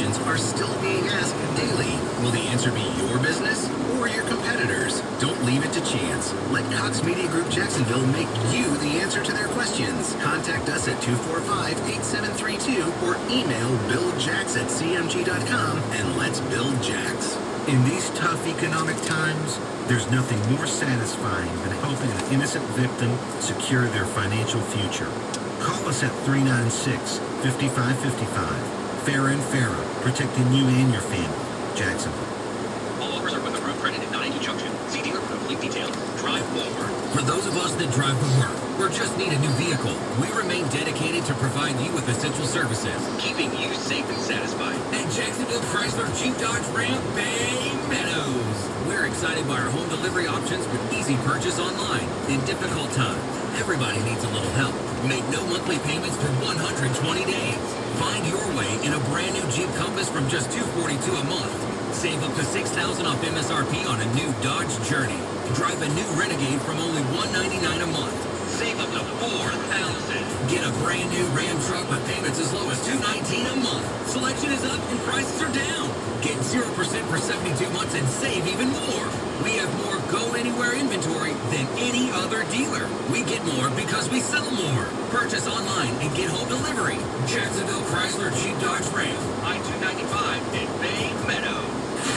questions are still being asked daily. Will the answer be your business or your competitors? Don't leave it to chance. Let Cox Media Group Jacksonville make you the answer to their questions. Contact us at 245-8732 or email buildjax@cmg.com and let's build Jax. In these tough economic times, there's nothing more satisfying than helping an innocent victim secure their financial future. Call us at 396-5555. Fair and Fairer, protecting you and your family. Jacksonville. All offers are with approved credit at non-junction. See dealer for complete details. Drive forward. For those of us that drive to work or just need a new vehicle, we remain dedicated to provide you with essential services, Keeping you safe and satisfied. at Jacksonville Chrysler Jeep Dodge Ram Bay Meadows. We're excited by our home delivery options with easy purchase online. In difficult times, everybody needs a little help. Make no monthly payments for 120 days. Find your way in a brand new Jeep Compass from just $242 a month. Save up to $6,000 off MSRP on a new Dodge Journey. Drive a new Renegade from only $199 a month. Save up to $4,000. Get a brand new Ram truck with payments as low as $219 a month. Selection is up and prices are down. Get 0% for 72 months and save even more. We have more go-anywhere inventory than any other dealer. We get more because we sell more. Purchase online and get home delivery. Jacksonville Chrysler Jeep Dodge Ram. I-295 in Bay Meadow.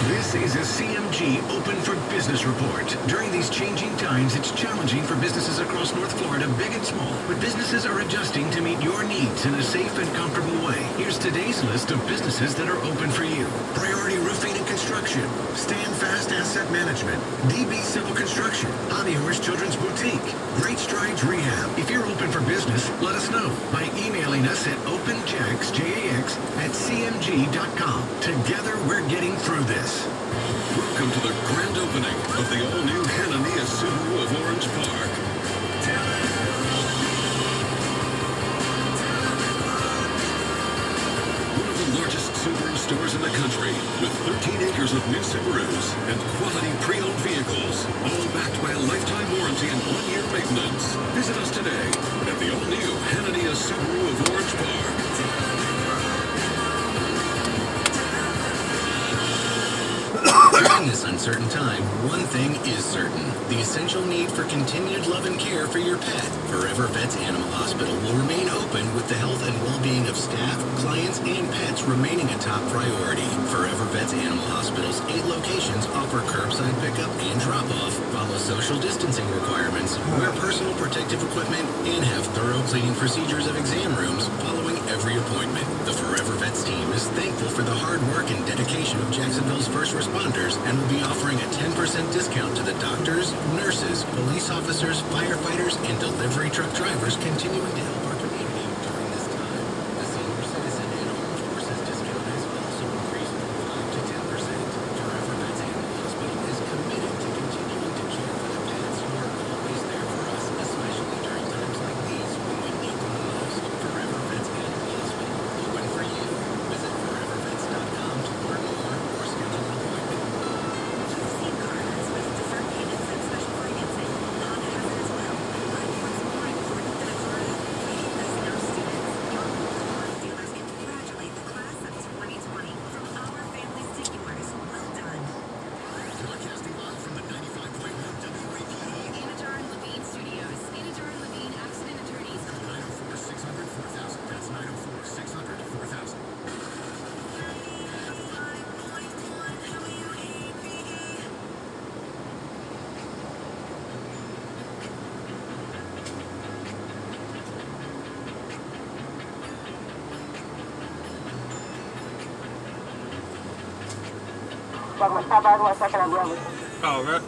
This is a CMG Open for Business report. During these changing times, it's challenging for businesses across North Florida, big and small. But businesses are adjusting to meet your needs in a safe and comfortable way. Here's today's list of businesses that are open for you. Priority Roofing and Construction, Stand Fast Asset Management, DB Civil Construction, Hobby Horse Children's Boutique, Great Strides Rehab. If you're open for business, let us know by emailing us at openjax@cmg.com. Together, we're getting through this. Welcome to the grand opening of the all-new Hanania Subaru of Orange Park. One of the largest Subaru stores in the country, with 13 acres of new Subarus and quality pre-owned vehicles, all backed by a lifetime warranty and 1-year maintenance. Visit us today at the all-new Hanania Subaru of Orange Park. During this uncertain time, one thing is certain. The essential need for continued love and care for your pet. Forever Vets Animal Hospital will remain open with the health and well-being of staff, clients, and pets remaining a top priority. Forever Vets Animal Hospital's 8 locations offer curbside pickup and drop-off, follow social distancing requirements, wear personal protective equipment, and have thorough cleaning procedures of exam rooms following every appointment. The Forever Vets team is thankful for the hard work and dedication of Jacksonville's first responders and will be offering a 10% discount to the doctors, nurses, police officers, firefighters, and delivery truck drivers continuing to help our community during this time. The senior citizen and armed forces discount has also increased from 5 to 10%. Forever Vets Animal Hospital is committed to continuing to care for the pets who are always there for us, especially during times like these when we need them the most. Forever Vets Animal Hospital, open for you. Visit forevervets.com to learn more or schedule an appointment. Steve Carnes with deferred payments and special financing. Honda has it as well. Find out more important than a car. Recognizing our students, your Honda dealers congratulate the class of 2020. From our families to yours, well done. Broadcasting live from the 95.1 WAPE. Anajar and Levine Studios. Anajar and Levine Accident Attorneys. 904-600-4000. That's 904-600-4000. Pag mas taba, wasak ka na buwan. Oh, right.